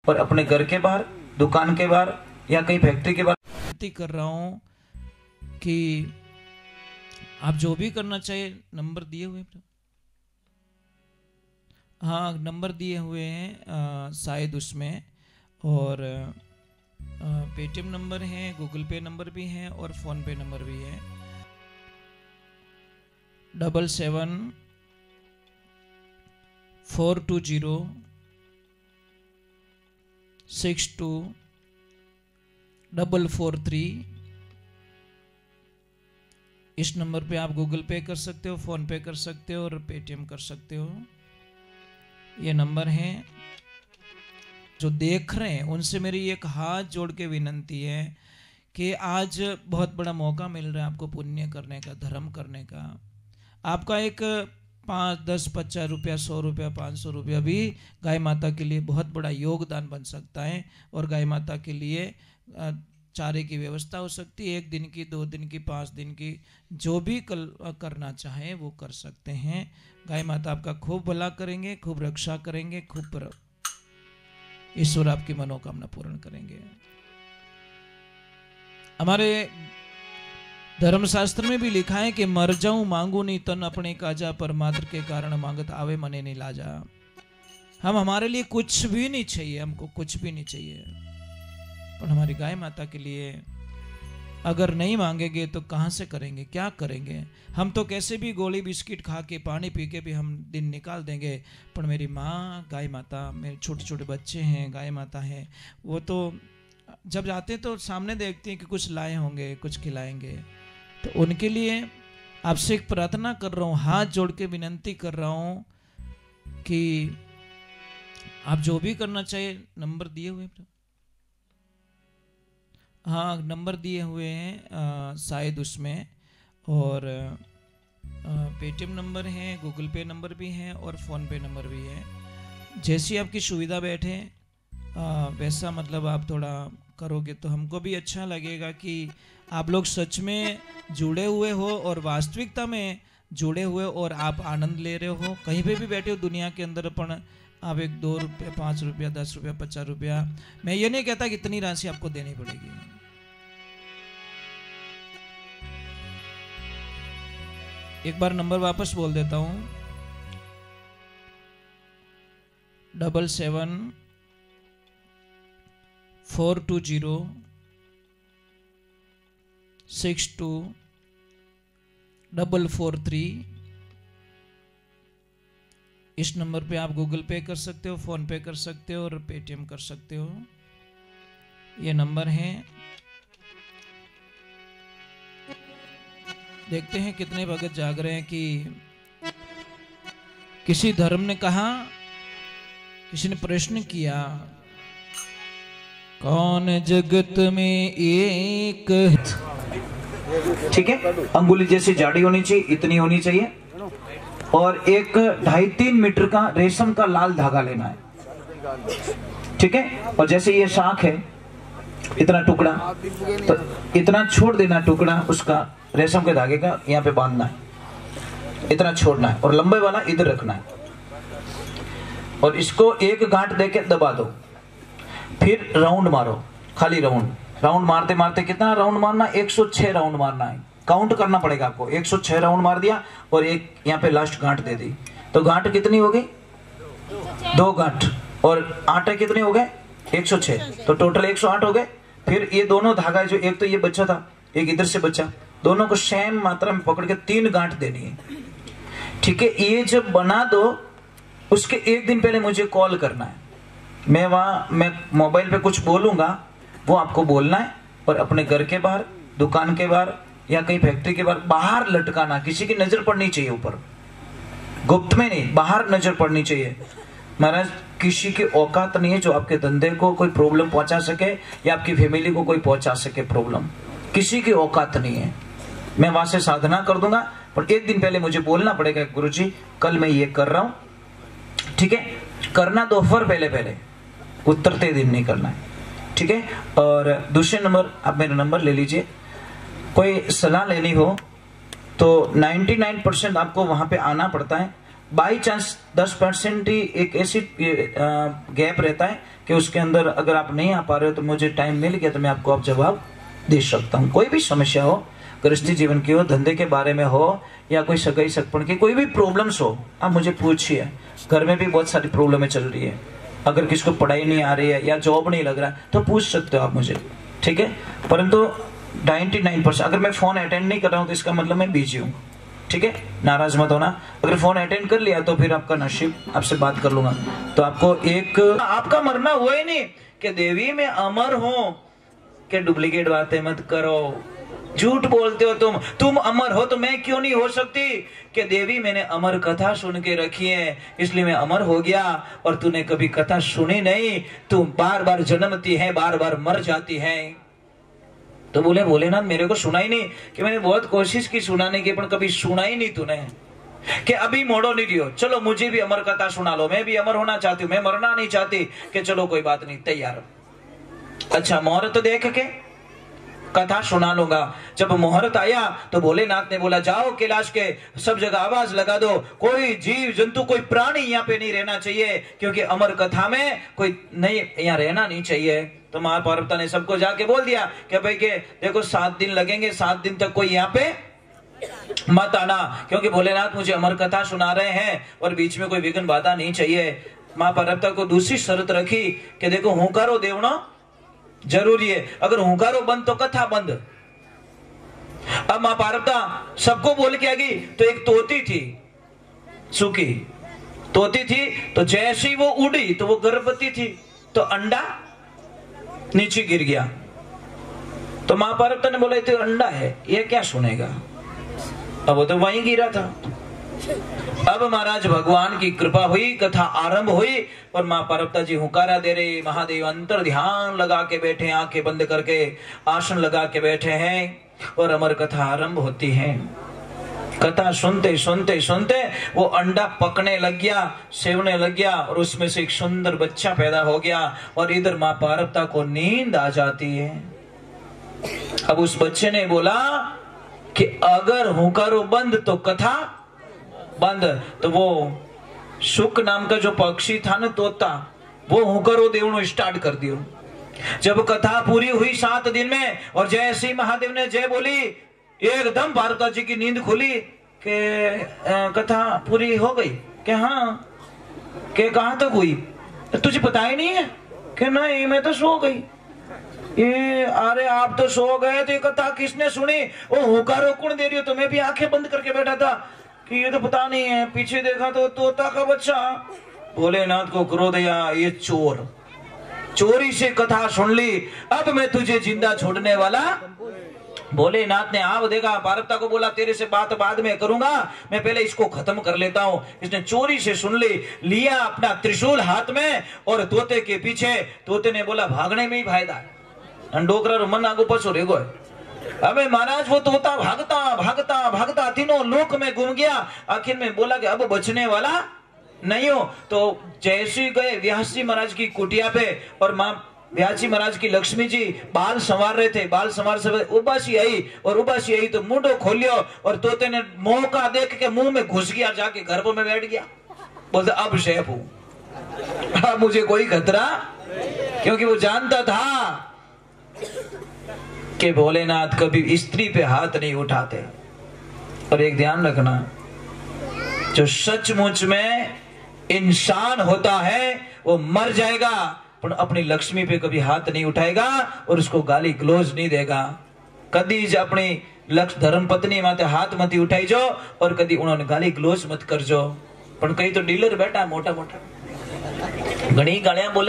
और अपने घर के बाहर, दुकान के बाहर या कहीं फैक्ट्री के बाहर कर रहा हूँ कि आप जो भी करना चाहिए, नंबर दिए हुए हैं, हाँ नंबर दिए हुए हैं शायद उसमें, और पेटीएम नंबर है, गूगल पे नंबर भी है और फोन पे नंबर भी है। 77-420-62-443। इस नंबर पे आप गूगल पे कर सकते हो, फोन पे कर सकते हो और पेटीएम कर सकते हो। ये नंबर है। जो देख रहे हैं उनसे मेरी एक हाथ जोड़ के विनंती है कि आज बहुत बड़ा मौका मिल रहा है आपको पुण्य करने का, धर्म करने का। आपका एक 5, 10, 50 रुपया, 100 रुपया, 500 रुपया भी गाय माता के लिए बहुत बड़ा योगदान बन सकता है। और गाय माता के लिए चारे की व्यवस्था हो सकती है, 1 दिन की, 2 दिन की, 5 दिन की, जो भी करना चाहे वो कर सकते हैं। गाय माता आपका खूब भला करेंगे, खूब रक्षा करेंगे, खूब ईश्वर आपकी मनोकामना पूर्ण करेंगे। हमारे धर्मशास्त्र में भी लिखा है कि मर जाऊं मांगू नहीं तन अपने काजा, पर मात्र के कारण मांगत आवे मने नहीं लाजा। हमारे लिए कुछ भी नहीं चाहिए, हमको कुछ भी नहीं चाहिए, पर हमारी गाय माता के लिए अगर नहीं मांगेंगे तो कहाँ से करेंगे, क्या करेंगे? हम तो कैसे भी गोली बिस्किट खा के, पानी पी के भी हम दिन निकाल देंगे, पर मेरी माँ गाय माता, मेरे छोटे छोटे बच्चे हैं, गाय माता है, वो तो जब जाते हैं तो सामने देखते हैं कि कुछ लाए होंगे, कुछ खिलाएंगे। तो उनके लिए आपसे एक प्रार्थना कर रहा हूँ, हाथ जोड़ के विनंती कर रहा हूँ कि आप जो भी करना चाहिए, नंबर दिए हुए हैं, हाँ नंबर दिए हुए हैं शायद उसमें, और पेटीएम नंबर है, गूगल पे नंबर भी है और फ़ोन पे नंबर भी है। जैसी आपकी सुविधा बैठे वैसा मतलब आप थोड़ा करोगे तो हमको भी अच्छा लगेगा कि आप लोग सच में जुड़े हुए हो और वास्तविकता में जुड़े हुए और आप आनंद ले रहे हो। कहीं पे भी बैठे हो दुनिया के अंदर, अपन आप 1, 2 रुपये, 5 रुपया, 10 रुपया, 50 रुपया, मैं ये नहीं कहता कि इतनी राशि आपको देनी पड़ेगी। एक बार नंबर वापस बोल देता हूं, 77-420-62-443। इस नंबर पे आप गूगल पे कर सकते हो, फोन पे कर सकते हो और पेटीएम कर सकते हो। ये नंबर है। देखते हैं कितने भगत जाग रहे हैं कि किसी धर्म ने कहा, किसी ने प्रश्न किया, कौन जगत में एक, ठीक है, अंगुली जैसी जाड़ी होनी चाहिए, इतनी होनी चाहिए, और एक 2.5-3 मीटर का रेशम का लाल धागा लेना है, ठीक है। और जैसे ये शाख है, इतना टुकड़ा, तो इतना छोड़ देना टुकड़ा उसका, रेशम के धागे का यहाँ पे बांधना है, इतना छोड़ना है और लंबे वाला इधर रखना है, और इसको एक गांठ देके दबा दो, फिर राउंड मारो, खाली राउंड मारते मारते कितना राउंड मारना, 106 राउंड मारना है, काउंट करना पड़ेगा आपको। 106 राउंड मार दिया और एक यहाँ पे लास्ट गांठ दे दी, तो गांठ कितनी हो गई, 2 गांठ, और आटे कितने हो गए, 106, तो टोटल 108 हो गए। फिर ये दोनों धागा, जो एक तो ये बच्चा था, एक इधर से बच्चा, दोनों को सेम मात्रा में पकड़ के 3 गांठ देनी है, ठीक है। ये जब बना दो, उसके 1 दिन पहले मुझे कॉल करना है, मैं मोबाइल पे कुछ बोलूंगा, वो आपको बोलना है, और अपने घर के बाहर, दुकान के बाहर या कहीं फैक्ट्री के बाहर लटकाना, किसी की नजर पड़नी चाहिए, ऊपर गुप्त में नहीं, बाहर नजर पड़नी चाहिए। महाराज किसी की औकात नहीं है जो आपके धंधे को कोई प्रॉब्लम पहुंचा सके या आपकी फैमिली को कोई पहुंचा सके प्रॉब्लम, किसी की औकात नहीं है। मैं वहां से साधना कर दूंगा, पर 1 दिन पहले मुझे बोलना पड़ेगा, गुरुजी कल मैं ये कर रहा हूं, ठीक है। करना दोपहर पहले, उतरते दिन नहीं करना है, ठीक है। और दूसरे नंबर, आप मेरा नंबर ले लीजिए, कोई सलाह लेनी हो तो 99% आपको वहां पे आना पड़ता है, बाई चांस 10% ही एक ऐसी गैप रहता है कि उसके अंदर अगर आप नहीं आ पा रहे हो तो मुझे टाइम मिल गया तो मैं आपको अब जवाब दे सकता हूँ। कोई भी समस्या हो, गृहस्थी जीवन की हो, धंधे के बारे में हो, या कोई सगाई सगपण की कोई भी प्रॉब्लम्स हो, आप मुझे पूछिए। घर में भी बहुत सारी प्रॉब्लमें चल रही है, अगर किसको पढ़ाई नहीं आ रही है या जॉब नहीं लग रहा है तो पूछ सकते हो आप मुझे, ठीक है। परंतु 99% अगर मैं फोन अटेंड नहीं कर रहा हूँ तो इसका मतलब मैं बिजी हूँ, ठीक है। नाराज मत होना। अगर फोन अटेंड कर लिया तो फिर आपका नसीब, आपसे बात कर लूंगा। तो आपको एक आपका मरना हुआ ही नहीं कि देवी मैं अमर हूं, कि डुप्लीकेट बातें मत करो, झूठ बोलते हो तुम अमर हो तो मैं क्यों नहीं हो सकती, कि देवी मैंने अमर कथा सुन के रखी है इसलिए मैं अमर हो गया, और तूने कभी कथा सुनी नहीं, तू बार बार जन्मती है, बार बार मर जाती है। तो बोले भोलेनाथ मेरे को सुना ही नहीं, कि मैंने बहुत कोशिश की सुनाने की पर कभी सुना ही नहीं तूने, कि अभी मोड़ो नहीं दियो, चलो मुझे भी अमर कथा सुना लो, मैं भी अमर होना चाहती हूँ, मैं मरना नहीं चाहती, कि चलो कोई बात नहीं तैयार। अच्छा मुहूर्त देख के कथा सुना लूंगा। जब मुहूर्त आया तो भोलेनाथ ने बोला जाओ कैलाश के सब जगह आवाज लगा दो, कोई जीव जंतु कोई प्राणी यहाँ पे नहीं रहना चाहिए, क्योंकि अमर कथा में कोई नहीं यहाँ रहना नहीं चाहिए। तो मां पार्वती ने सबको जाके बोल दिया कि भाई के देखो 7 दिन लगेंगे, 7 दिन तक कोई यहाँ पे मत आना, क्योंकि भोलेनाथ मुझे अमर कथा सुना रहे हैं और बीच में कोई विघ्न बाधा नहीं चाहिए। मां पार्वती को दूसरी शर्त रखी कि देखो हुंकारो देवनो जरूरी है, अगर हुंकारो बंद तो कथा बंद। अब मां पार्वती सबको बोल के आ गई। तो एक तोती थी, सूखी तोती थी, तो जैसे ही वो उड़ी तो वो गर्भवती थी, तो अंडा नीचे गिर गया। तो मां पार्वती ने बोला तो अंडा है, ये क्या सुनेगा, अब वो तो वहीं गिरा था। अब महाराज भगवान की कृपा हुई, कथा आरंभ हुई और मां पार्वती जी हुंकारा दे रही, महादेव अंतर ध्यान लगा के बैठे, आंखें बंद करके आसन लगा के बैठे हैं और अमर कथा आरंभ होती है। कथा सुनते सुनते सुनते वो अंडा पकने लग गया, सेवने लग गया और उसमें से एक सुंदर बच्चा पैदा हो गया और इधर मां पार्वती को नींद आ जाती है। अब उस बच्चे ने बोला कि अगर हुंकारो बंद तो कथा बंद। तो वो शुक नाम का जो पक्षी था ना तोता, वो हुंकारो देवनो स्टार्ट कर दियो। जब कथा पूरी हुई 7 दिन में और जैसे ही महादेव ने जय बोली, एकदम पार्वती जी की नींद खुली कि कथा पूरी हो गई। कि हाँ, कि कहाँ तक हुई, तुझे पता ही नहीं है? कि नहीं मैं तो सो गई। ये अरे आप तो सो गए थे, कथा किसने सुनी? वो हुंकारो कौन दे रही हो? तो मैं भी आंखें बंद करके बैठा था कि ये तो पता नहीं है। पीछे देखा तो तोता का बच्चा। भोलेनाथ को क्रोध आया, ये चोर, चोरी से कथा सुन ली, अब मैं तुझे जिंदा छोड़ने वाला। भोलेनाथ ने आप देखा, पार्वती को बोला तेरे से बात बाद में करूंगा, मैं पहले इसको खत्म कर लेता हूं। इसने चोरी से सुन ली, लिया अपना त्रिशूल हाथ में और तोते के पीछे। तोते ने बोला भागने में ही फायदा है, डोकरा मन आगो पछो रेगो है। अबे महाराज वो तोता भागता भागता भागता तीनों लोक में घूम गया। आखिर में बोला कि अब बचने वाला नहीं हो। तो जैसे गए व्यास जी महाराज की कुटिया पे और मां व्यास जी महाराज की लक्ष्मी जी बाल संवार रहे थे। बाल संवार से उबासी आई और उबासी आई तो मुंडो खोलियो और तोते ने मौका देख के मुंह में घुस गया, जाके गर्भ में बैठ गया। बोलते अब शेफ हूं, अब मुझे कोई खतरा, क्योंकि वो जानता था कि भोलेनाथ कभी स्त्री पे हाथ नहीं उठाते। और एक ध्यान रखना, जो सचमुच में इंसान होता है वो मर जाएगा पर अपनी लक्ष्मी पे कभी हाथ नहीं उठाएगा और उसको गाली ग्लोज नहीं देगा। कदी अपनी लक्ष्य धर्म पत्नी माते हाथ मत उठाई जो और कदी उन्होंने गाली ग्लोज मत कर जो। पर कई तो डीलर बैठा मोटा मोटा घणी गालियां बोले।